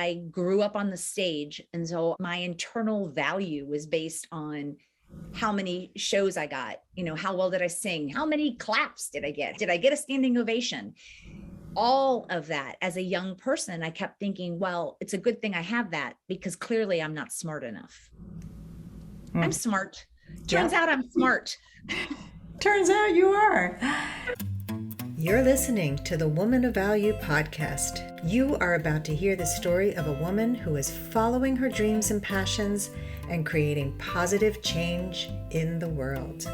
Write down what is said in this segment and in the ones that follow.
I grew up on the stage. And so my internal value was based on how many shows I got, how well did I sing? How many claps did I get? Did I get a standing ovation? All of that as a young person, I kept thinking, well, it's a good thing I have that because clearly I'm not smart enough. I'm smart. Turns out I'm smart. Turns out you are. You're listening to the Woman of Value podcast. You are about to hear the story of a woman who is following her dreams and passions and creating positive change in the world.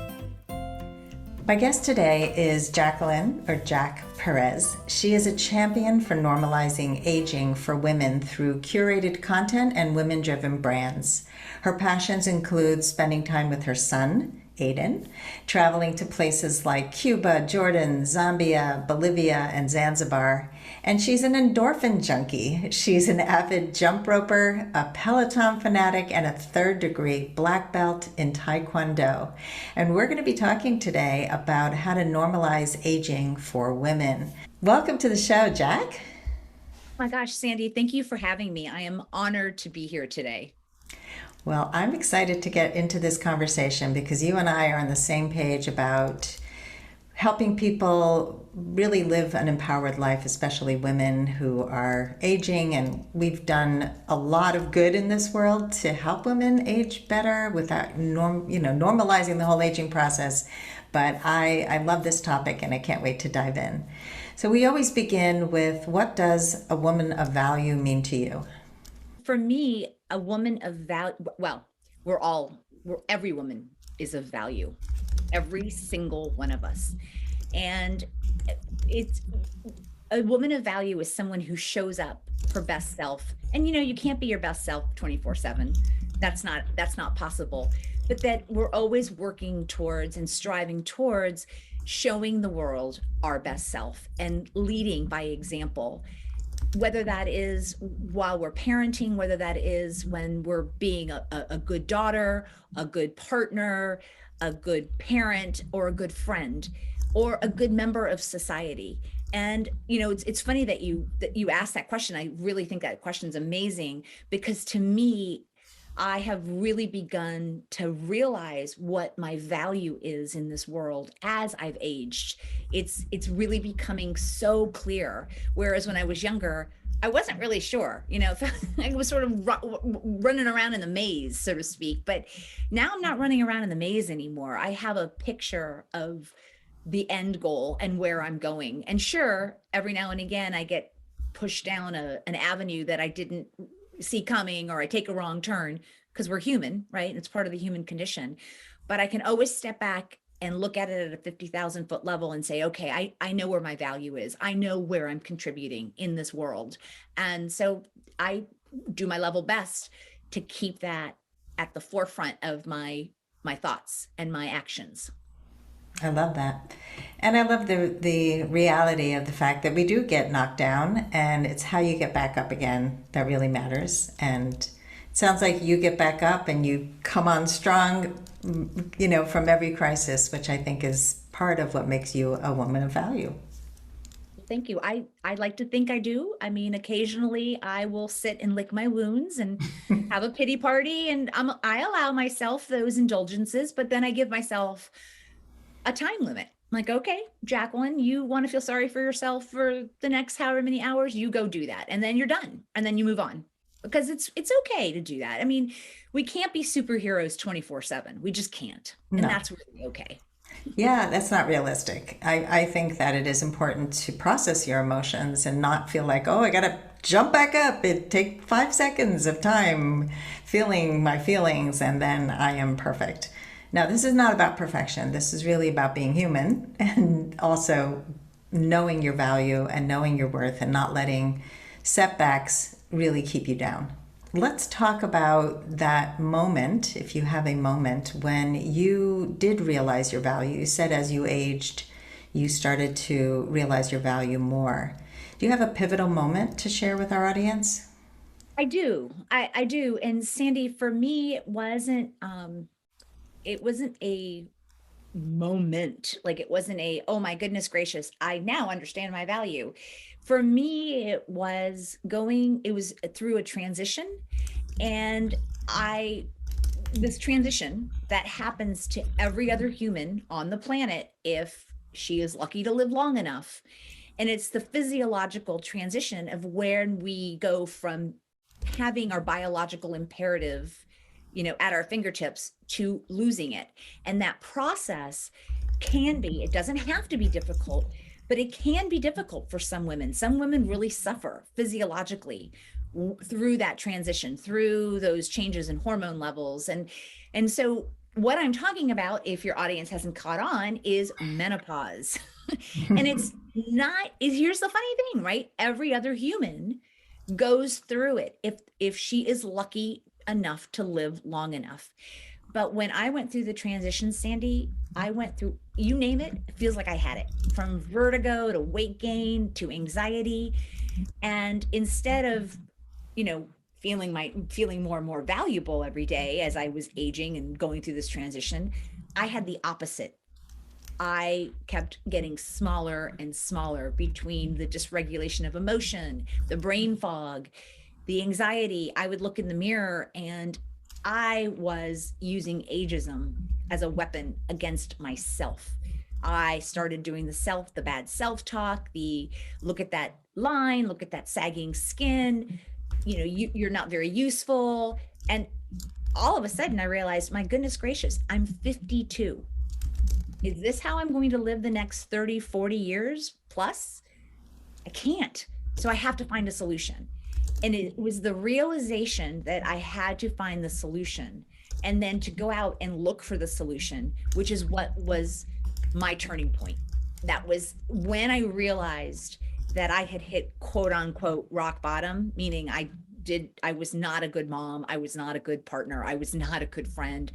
My guest today is Jacqueline, or Jack Perez. She is a champion for normalizing aging for women through curated content and women-driven brands. Her passions include spending time with her son, Aiden, traveling to places like Cuba, Jordan, Zambia, Bolivia, and Zanzibar. And she's an endorphin junkie. She's an avid jump roper, a Peloton-fanatic, and a third-degree black belt in Taekwondo. And we're going to be talking today about how to normalize aging for women. Welcome to the show, Jack. Oh my gosh, Sandy, thank you for having me. I am honored to be here today. Well, I'm excited to get into this conversation because you and I are on the same page about helping people really live an empowered life, especially women who are aging. And we've done a lot of good in this world to help women age better without normalizing the whole aging process. But I love this topic and I can't wait to dive in. So we always begin with, what does a woman of value mean to you? For me, a woman of value, well, every woman is of value, every single one of us. And it's a woman of value is someone who shows up her best self. And you can't be your best self 24/7. That's not possible. But that we're always working towards and striving towards showing the world our best self and leading by example. Whether that is while we're parenting, whether that is when we're being a good daughter, a good partner, a good parent, or a good friend, or a good member of society. And it's funny that you asked that question. I really think that question's amazing because to me, I have really begun to realize what my value is in this world as I've aged. It's really becoming so clear. Whereas when I was younger, I wasn't really sure, I was sort of running around in the maze, so to speak. But now I'm not running around in the maze anymore. I have a picture of the end goal and where I'm going. And sure, every now and again, I get pushed down an avenue that I didn't see coming, or I take a wrong turn, because we're human, right? It's part of the human condition. But I can always step back and look at it at a 50,000 foot level and say, okay, I know where my value is. I know where I'm contributing in this world. And so I do my level best to keep that at the forefront of my thoughts and my actions. I love that. And I love the reality of the fact that we do get knocked down, and it's how you get back up again that really matters. And it sounds like you get back up and you come on strong, from every crisis, which I think is part of what makes you a woman of value. Thank you. I like to think I do. I mean, occasionally I will sit and lick my wounds and have a pity party, and I allow myself those indulgences, but then I give myself a time limit. I'm like, okay, Jacqueline, you want to feel sorry for yourself for the next however many hours, you go do that. And then you're done. And then you move on, because it's okay to do that. I mean, we can't be superheroes 24/7. We just can't. And No. that's really okay. Yeah, that's not realistic. I think that it is important to process your emotions and not feel like, oh, I got to jump back up. It take 5 seconds of time feeling my feelings and then I am perfect. Now, this is not about perfection. This is really about being human and also knowing your value and knowing your worth and not letting setbacks really keep you down. Let's talk about that moment, if you have a moment, when you did realize your value. You said as you aged, you started to realize your value more. Do you have a pivotal moment to share with our audience? I do. I do. And Sandy, for me, it wasn't a moment. Like, it wasn't oh my goodness gracious, I now understand my value. For me, it was through a transition. And I, this transition that happens to every other human on the planet if she is lucky to live long enough. And it's the physiological transition of when we go from having our biological imperative, at our fingertips to losing it. And that process it doesn't have to be difficult, but it can be difficult for some women. Some women really suffer physiologically through that transition, through those changes in hormone levels. And so what I'm talking about, if your audience hasn't caught on, is menopause. And here's the funny thing, right? Every other human goes through it if she is lucky enough to live long enough. But when I went through the transition, Sandy, I went through, you name it, it feels like I had it, from vertigo to weight gain to anxiety. And instead of, feeling more and more valuable every day as I was aging and going through this transition, I had the opposite. I kept getting smaller and smaller between the dysregulation of emotion, the brain fog, the anxiety. I would look in the mirror and I was using ageism as a weapon against myself. I started doing the bad self-talk, the look at that line, look at that sagging skin, you're not very useful. And all of a sudden I realized, my goodness gracious, I'm 52. Is this how I'm going to live the next 30, 40 years plus? I can't. So I have to find a solution. And it was the realization that I had to find the solution and then to go out and look for the solution, which is what was my turning point. That was when I realized that I had hit quote unquote rock bottom, meaning I was not a good mom. I was not a good partner. I was not a good friend.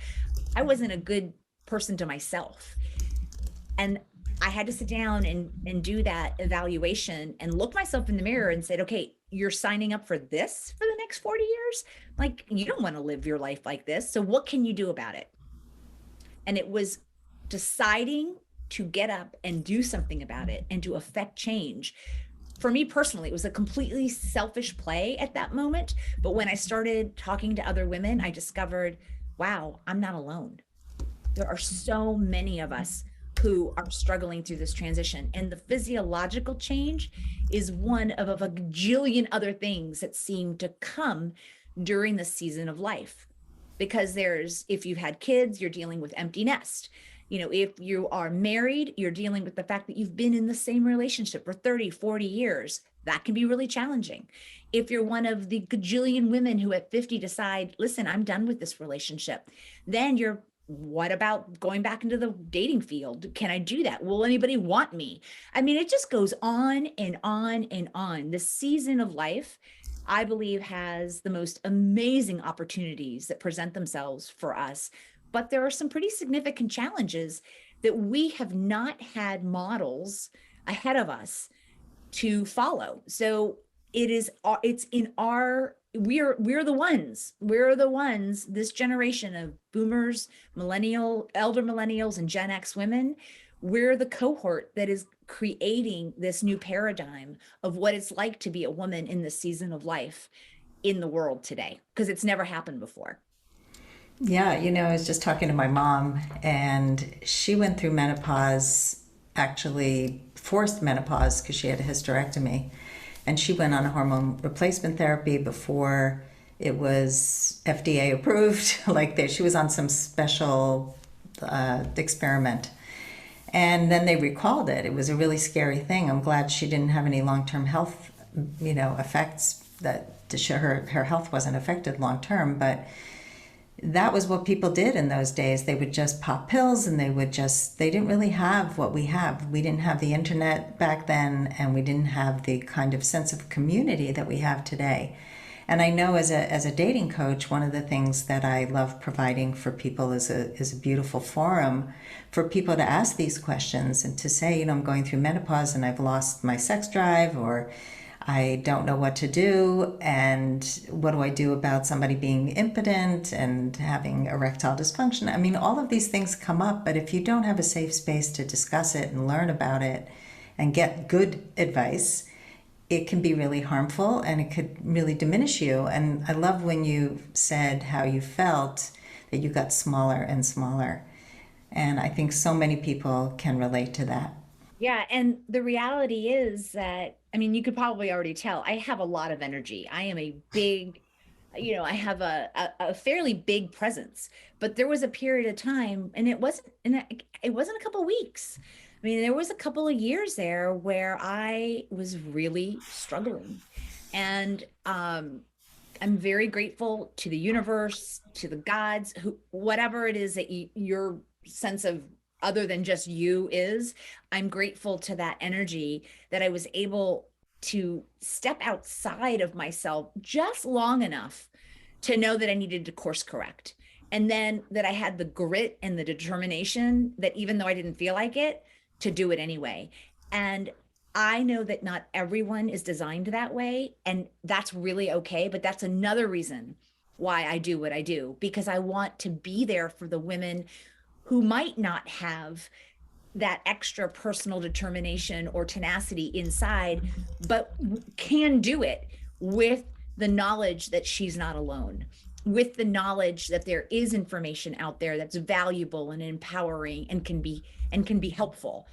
I wasn't a good person to myself. And I had to sit down and do that evaluation and look myself in the mirror and said, okay, you're signing up for this for the next 40 years. Like, you don't want to live your life like this. So what can you do about it? And it was deciding to get up and do something about it and to affect change. For me personally, it was a completely selfish play at that moment. But when I started talking to other women, I discovered, wow, I'm not alone. There are so many of us who are struggling through this transition. And the physiological change is one of a gajillion other things that seem to come during the season of life. Because if you've had kids, you're dealing with empty nest. If you are married, you're dealing with the fact that you've been in the same relationship for 30, 40 years. That can be really challenging. If you're one of the gajillion women who at 50 decide, listen, I'm done with this relationship, then what about going back into the dating field? Can I do that? Will anybody want me? I mean, it just goes on and on and on. The season of life, I believe, has the most amazing opportunities that present themselves for us. But there are some pretty significant challenges that we have not had models ahead of us to follow. So we're the ones, this generation of boomers, elder millennials, and Gen X women, we're the cohort that is creating this new paradigm of what it's like to be a woman in the season of life in the world today, because it's never happened before. Yeah, I was just talking to my mom, and she went through menopause, actually forced menopause because she had a hysterectomy. And she went on a hormone replacement therapy before it was FDA approved. She was on some special experiment. And then they recalled it. It was a really scary thing. I'm glad she didn't have any long-term health, effects, that to show her health wasn't affected long-term. But that was what people did in those days. They would just pop pills, and they didn't really have what we have. We didn't have the internet back then, and we didn't have the kind of sense of community that we have today. And I know as a dating coach, one of the things that I love providing for people is a beautiful forum for people to ask these questions and to say, I'm going through menopause and I've lost my sex drive, or I don't know what to do, and what do I do about somebody being impotent and having erectile dysfunction? I mean, all of these things come up, but if you don't have a safe space to discuss it and learn about it and get good advice, it can be really harmful and it could really diminish you. And I love when you said how you felt that you got smaller and smaller. And I think so many people can relate to that. Yeah. And the reality is that, I mean, you could probably already tell I have a lot of energy. I am a big, I have a fairly big presence, but there was a period of time and it wasn't a couple of weeks. I mean, there was a couple of years there where I was really struggling. And I'm very grateful to the universe, to the gods, who, whatever it is that your sense of other than just you is, I'm grateful to that energy that I was able to step outside of myself just long enough to know that I needed to course correct. And then that I had the grit and the determination that even though I didn't feel like it, to do it anyway. And I know that not everyone is designed that way, and that's really okay. But that's another reason why I do what I do, because I want to be there for the women who might not have that extra personal determination or tenacity inside, but can do it with the knowledge that she's not alone, with the knowledge that there is information out there that's valuable and empowering and can be helpful.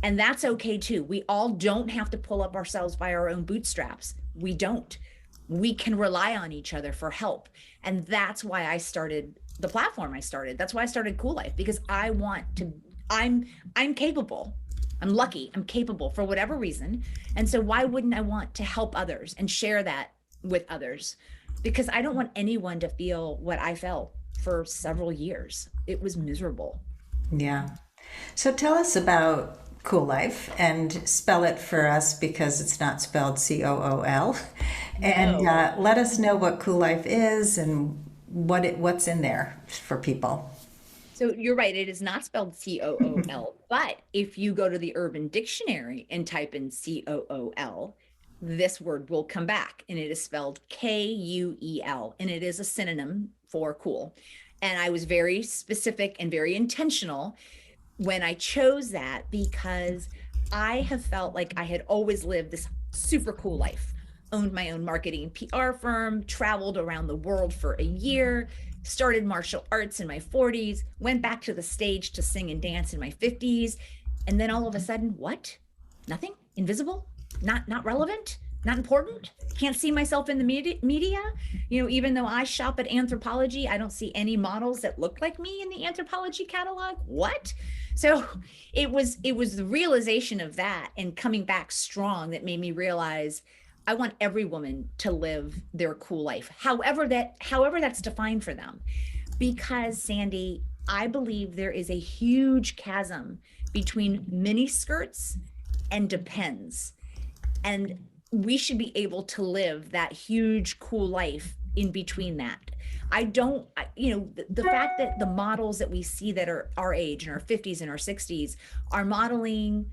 And that's okay too. We all don't have to pull up ourselves by our own bootstraps. We don't. We can rely on each other for help. And that's why I started the platform I started. That's why I started Cool Life, because I want to, I'm capable. I'm lucky. I'm capable for whatever reason. And so why wouldn't I want to help others and share that with others? Because I don't want anyone to feel what I felt for several years. It was miserable. Yeah. So tell us about Cool Life and spell it for us because it's not spelled COOL. And No. let us know what Cool Life is and what's in there for people. So you're right, it is not spelled COOL, but if you go to the Urban Dictionary and type in COOL, this word will come back and it is spelled KUEL, and it is a synonym for cool. And I was very specific and very intentional when I chose that because I have felt like I had always lived this super cool life, owned my own marketing and PR firm, traveled around the world for a year, started martial arts in my 40s, went back to the stage to sing and dance in my 50s. And then all of a sudden, what? Nothing? Invisible? Not relevant? Not important? Can't see myself in the media? Even though I shop at Anthropologie, I don't see any models that look like me in the Anthropologie catalog. What? So it was the realization of that and coming back strong that made me realize I want every woman to live their cool life, however that's defined for them. Because Sandy, I believe there is a huge chasm between mini skirts and depends. And we should be able to live that huge cool life in between that. I don't, the fact that the models that we see that are our age in our 50s and our 60s are modeling,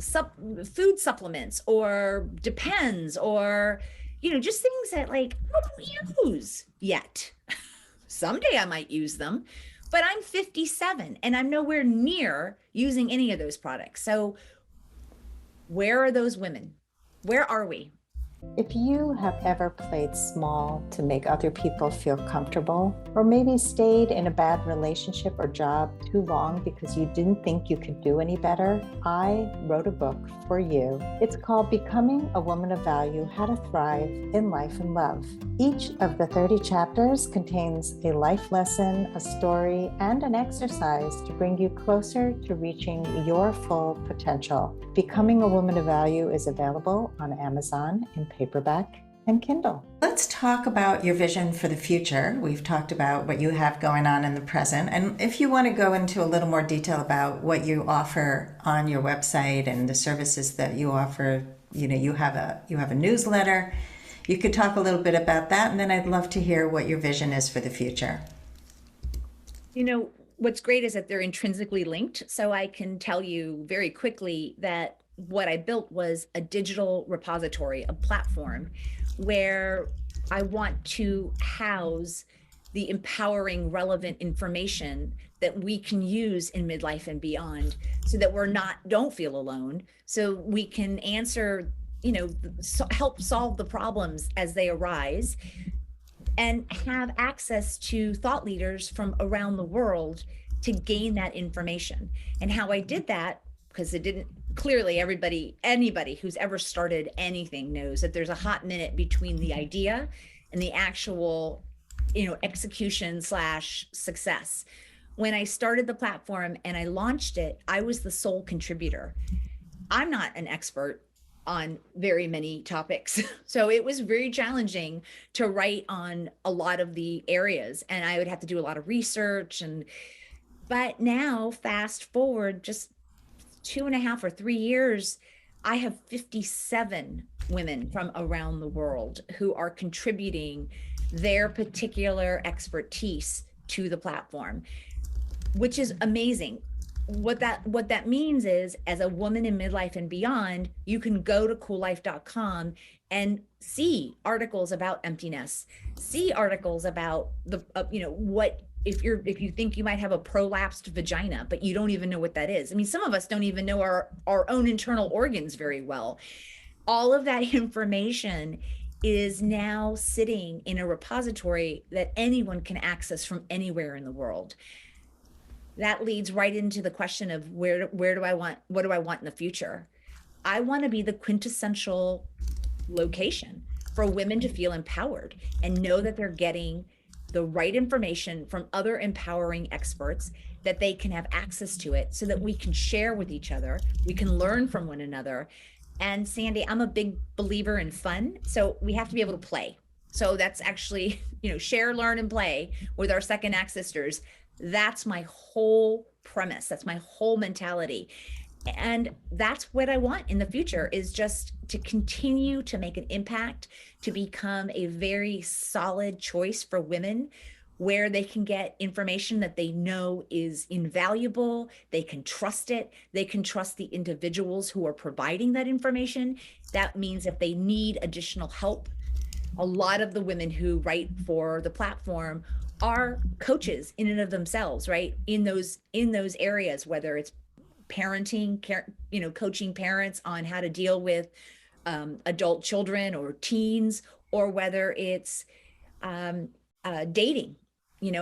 food supplements or depends or just things that like I don't use yet. Someday I might use them, but I'm 57 and I'm nowhere near using any of those products. So where are those women? Where are we? If you have ever played small to make other people feel comfortable, or maybe stayed in a bad relationship or job too long because you didn't think you could do any better, I wrote a book for you. It's called Becoming a Woman of Value: How to Thrive in Life and Love. Each of the 30 chapters contains a life lesson, a story, and an exercise to bring you closer to reaching your full potential. Becoming a Woman of Value is available on Amazon in paperback and Kindle. Let's talk about your vision for the future. We've talked about what you have going on in the present. And if you want to go into a little more detail about what you offer on your website and the services that you offer, you have a newsletter. You could talk a little bit about that, and then I'd love to hear what your vision is for the future. What's great is that they're intrinsically linked. So I can tell you very quickly that what I built was a digital repository, a platform where I want to house the empowering, relevant information that we can use in midlife and beyond, so that don't feel alone, so we can answer, help solve the problems as they arise, and have access to thought leaders from around the world to gain that information. And how I did that, because it didn't clearly, anybody who's ever started anything knows that there's a hot minute between the idea and the actual, execution / success. When I started the platform and I launched it, I was the sole contributor. I'm not an expert on very many topics. So it was very challenging to write on a lot of the areas, and I would have to do a lot of research. But now, fast forward just 2.5 or 3 years, I have 57 women from around the world who are contributing their particular expertise to the platform, which is amazing. What that means is, as a woman in midlife and beyond, you can go to coollife.com and see articles about emptiness, see articles about what if you think you might have a prolapsed vagina, but you don't even know what that is. I mean, some of us don't even know our own internal organs very well. All of that information is now sitting in a repository that anyone can access from anywhere in the world. That leads right into the question of what do I want in the future? I want to be the quintessential location for women to feel empowered and know that they're getting the right information from other empowering experts, that they can have access to it, so that we can share with each other, we can learn from one another. And Sandy, I'm a big believer in fun, so we have to be able to play. So that's actually, share, learn, and play with our second act sisters. That's my whole premise. That's my whole mentality. And that's what I want in the future, is just to continue to make an impact, to become a very solid choice for women, where they can get information that they know is invaluable. They can trust it. They can trust the individuals who are providing that information. That means if they need additional help, a lot of the women who write for the platform are coaches in and of themselves, right? In those areas, whether it's parenting, coaching parents on how to deal with adult children or teens, or whether it's dating,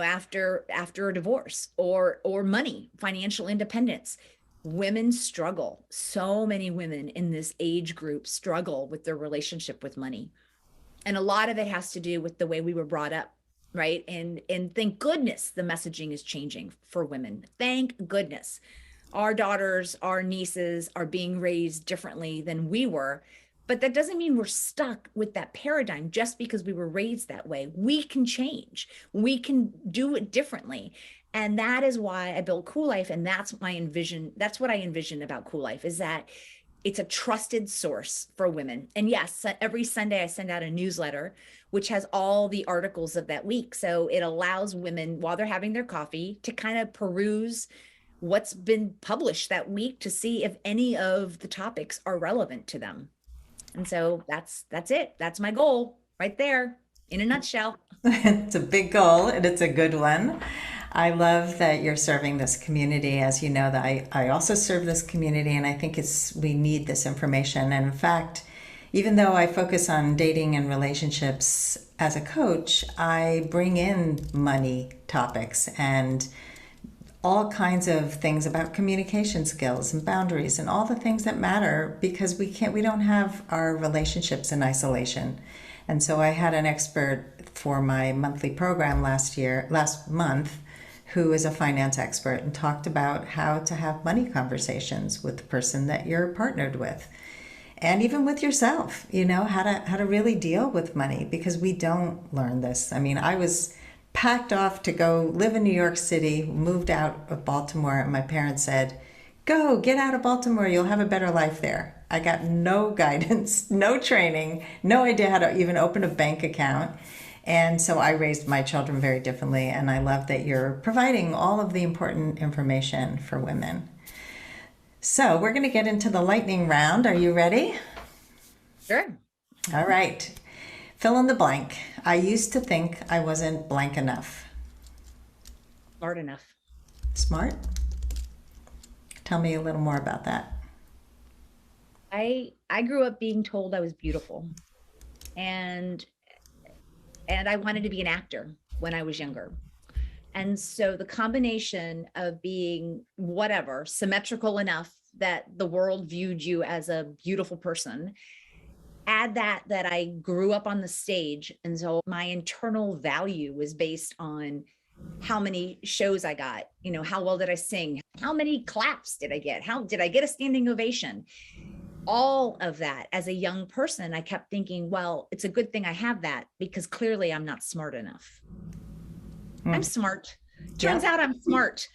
after a divorce, or money, financial independence. Women struggle. So many women in this age group struggle with their relationship with money. And a lot of it has to do with the way we were brought up, right? And thank goodness the messaging is changing for women. Thank goodness. Our daughters, our nieces are being raised differently than we were. But that doesn't mean we're stuck with that paradigm just because we were raised that way. We can change. We can do it differently. And that is why I built Cool Life. And that's my envision. That's what I envision about Cool Life, is that it's a trusted source for women. And yes, every Sunday I send out a newsletter, which has all the articles of that week. So it allows women, while they're having their coffee, to kind of peruse what's been published that week to see if any of the topics are relevant to them. And so that's it. That's my goal right there in a nutshell. It's a big goal, and it's a good one. I love that you're serving this community. As you know, that I also serve this community, and I think we need this information. And in fact, even though I focus on dating and relationships as a coach, I bring in money topics and all kinds of things about communication skills and boundaries and all the things that matter, because we don't have our relationships in isolation. And so I had an expert for my monthly program last month, who is a finance expert, and talked about how to have money conversations with the person that you're partnered with, and even with yourself, how to really deal with money, because we don't learn this. I mean, I was packed off to go live in New York City, moved out of Baltimore, and my parents said, "Go, get out of Baltimore, you'll have a better life there." I got no guidance, no training, no idea how to even open a bank account. And so I raised my children very differently, and I love that you're providing all of the important information for women. So we're going to get into the lightning round. Are you ready? Sure. All right. Fill in the blank. I used to think I wasn't blank enough. Smart enough. Smart? Tell me a little more about that. I grew up being told I was beautiful, and I wanted to be an actor when I was younger. And so the combination of being whatever, symmetrical enough that the world viewed you as a beautiful person, add that I grew up on the stage. And so my internal value was based on how many shows I got, how well did I sing? How many claps did I get? How did I get a standing ovation? All of that as a young person, I kept thinking, well, it's a good thing I have that because clearly I'm not smart enough. I'm smart. Turns out I'm smart.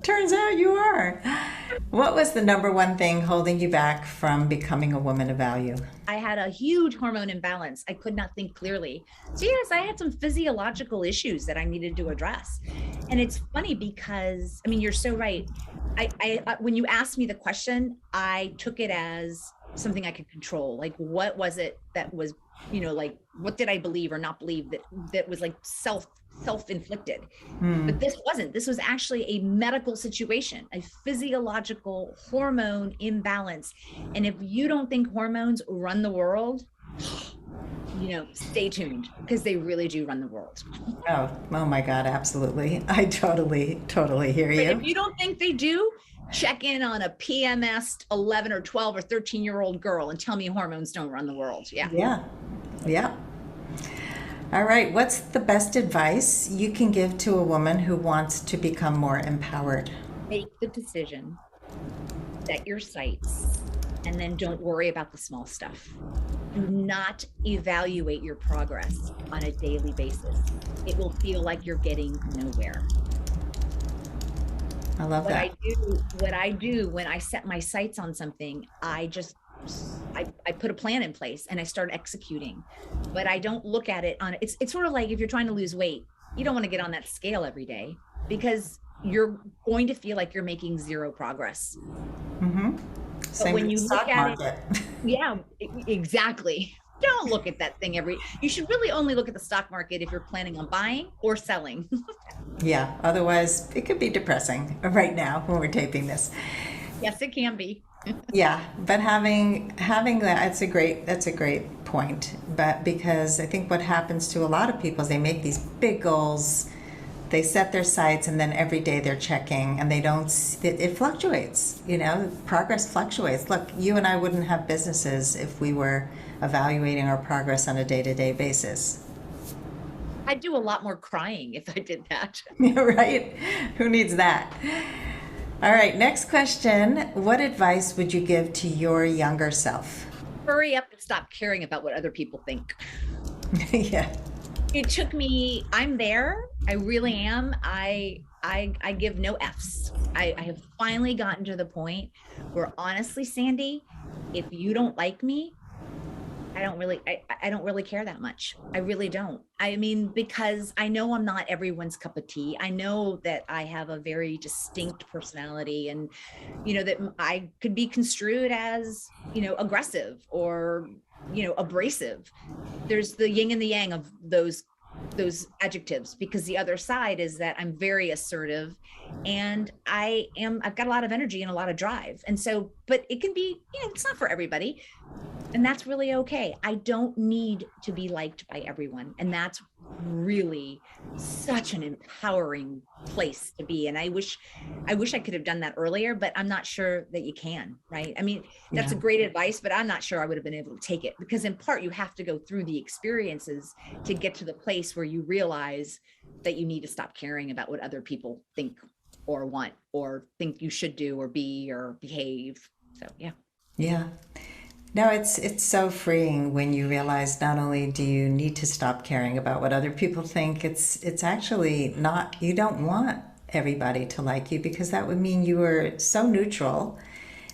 Turns out you are. What was the number one thing holding you back from becoming a woman of value? I had a huge hormone imbalance. I could not think clearly. So yes, I had some physiological issues that I needed to address. And it's funny because, you're so right. I when you asked me the question, I took it as something I could control. Like, what was it that was, like, what did I believe or not believe that was like self-inflicted? But this wasn't. This was actually a medical situation, a physiological hormone imbalance. And if you don't think hormones run the world, stay tuned, because they really do run the world. Oh my God, absolutely. I totally hear you. But if you don't think they do, check in on a PMS 11 or 12 or 13-year-old girl and tell me hormones don't run the world. Yeah. All right. What's the best advice you can give to a woman who wants to become more empowered? Make the decision, set your sights, and then don't worry about the small stuff. Do not evaluate your progress on a daily basis. It will feel like you're getting nowhere. I love that. What I do when I set my sights on something, I put a plan in place and I start executing, but I don't look at it on, it's sort of like if you're trying to lose weight, you don't want to get on that scale every day because you're going to feel like you're making zero progress. But when you look at it, yeah, exactly. Don't look at that thing you should really only look at the stock market if you're planning on buying or selling. Yeah. Otherwise it could be depressing right now when we're taping this. Yes, it can be. Yeah, but having that, that's a great point. But because I think what happens to a lot of people is they make these big goals, they set their sights, and then every day they're checking, and it fluctuates. Progress fluctuates. Look, you and I wouldn't have businesses if we were evaluating our progress on a day-to-day basis. I'd do a lot more crying if I did that. Right? Who needs that? All right, next question. What advice would you give to your younger self? Hurry up and stop caring about what other people think. Yeah. It took me, I'm there. I really am. I give no Fs. I have finally gotten to the point where, honestly, Sandy, if you don't like me, I don't really care that much. I really don't. Because I know I'm not everyone's cup of tea. I know that I have a very distinct personality, and that I could be construed as aggressive or abrasive. There's the yin and the yang of those adjectives, because the other side is that I'm very assertive and I've got a lot of energy and a lot of drive. And so, but it can be, it's not for everybody. And that's really okay. I don't need to be liked by everyone. And that's really such an empowering place to be. And I wish I could have done that earlier, but I'm not sure that you can, right? That's a great advice, but I'm not sure I would have been able to take it, because in part you have to go through the experiences to get to the place where you realize that you need to stop caring about what other people think or want or think you should do or be or behave. So, yeah. Yeah. No, it's so freeing when you realize not only do you need to stop caring about what other people think, it's actually not, you don't want everybody to like you, because that would mean you were so neutral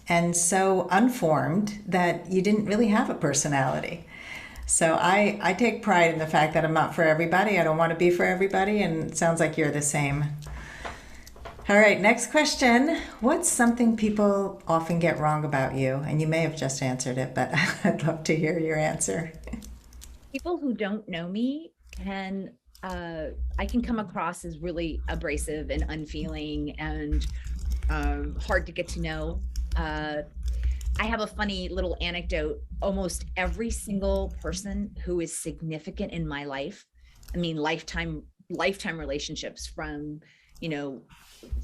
and so unformed that you didn't really have a personality. So I take pride in the fact that I'm not for everybody. I don't want to be for everybody, and it sounds like you're the same. All right, next question. What's something people often get wrong about you? And you may have just answered it, but I'd love to hear your answer. People who don't know me can I can come across as really abrasive and unfeeling and hard to get to know. I have a funny little anecdote. Almost every single person who is significant in my life, I mean, lifetime relationships from, you know,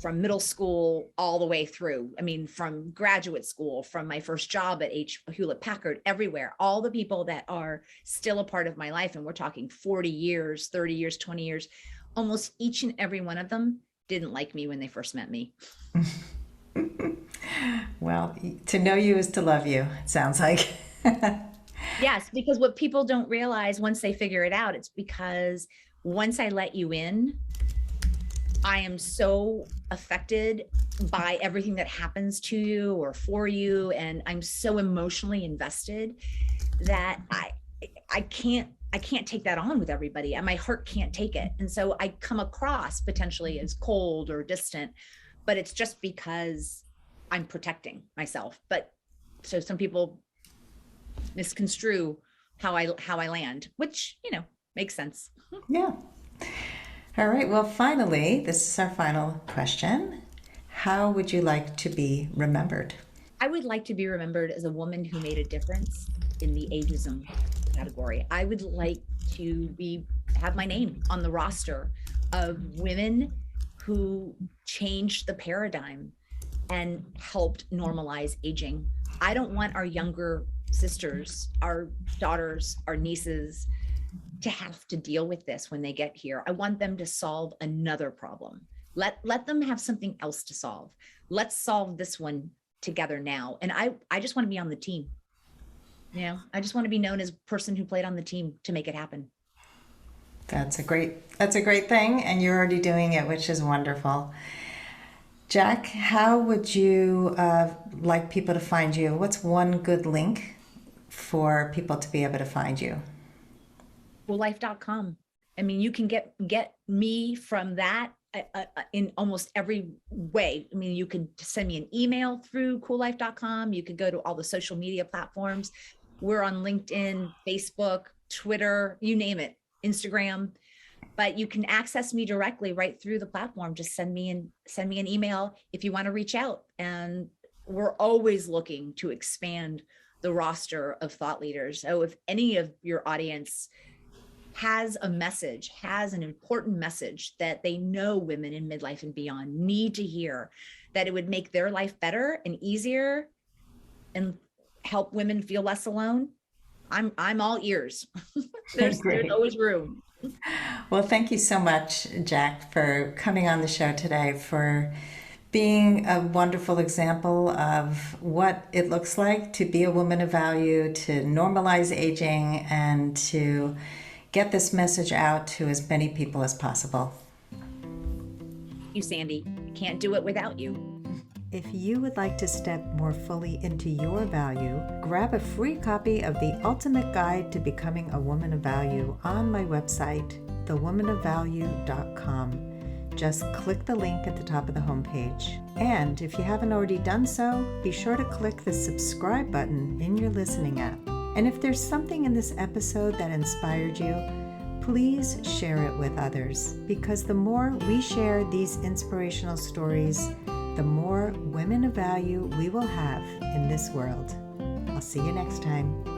from middle school all the way through. I mean, from graduate school, from my first job at Hewlett Packard, everywhere, all the people that are still a part of my life. And we're talking 40 years, 30 years, 20 years, almost each and every one of them didn't like me when they first met me. Well, to know you is to love you, it sounds like. Yes, because what people don't realize once they figure it out, it's because once I let you in, I am so affected by everything that happens to you or for you, and I'm so emotionally invested that I can't take that on with everybody, and my heart can't take it. And so I come across potentially as cold or distant, but it's just because I'm protecting myself. But so some people misconstrue how I land, which, makes sense. Yeah. All right. Well, finally, this is our final question. How would you like to be remembered? I would like to be remembered as a woman who made a difference in the ageism category. I would like to have my name on the roster of women who changed the paradigm and helped normalize aging. I don't want our younger sisters, our daughters, our nieces to have to deal with this when they get here. I want them to solve another problem. Let them have something else to solve. Let's solve this one together now. And I just want to be on the team. I just want to be known as a person who played on the team to make it happen. That's a great thing, and you're already doing it, which is wonderful. Jack, how would you like people to find you? What's one good link for people to be able to find you? Coollife.com. I mean, you can get me from that in almost every way. I mean, you can send me an email through coollife.com. You could go to all the social media platforms. We're on LinkedIn, Facebook, Twitter, you name it, Instagram. But you can access me directly right through the platform. Just send me an email if you want to reach out. And we're always looking to expand the roster of thought leaders. So if any of your audience has an important message that they know women in midlife and beyond need to hear, that it would make their life better and easier and help women feel less alone, I'm all ears. There's always room. Well, thank you so much, Jack, for coming on the show today, for being a wonderful example of what it looks like to be a woman of value, to normalize aging, and to get this message out to as many people as possible. You, Sandy. Can't do it without you. If you would like to step more fully into your value, grab a free copy of The Ultimate Guide to Becoming a Woman of Value on my website, thewomanofvalue.com. Just click the link at the top of the homepage. And if you haven't already done so, be sure to click the subscribe button in your listening app. And if there's something in this episode that inspired you, please share it with others, because the more we share these inspirational stories, the more women of value we will have in this world. I'll see you next time.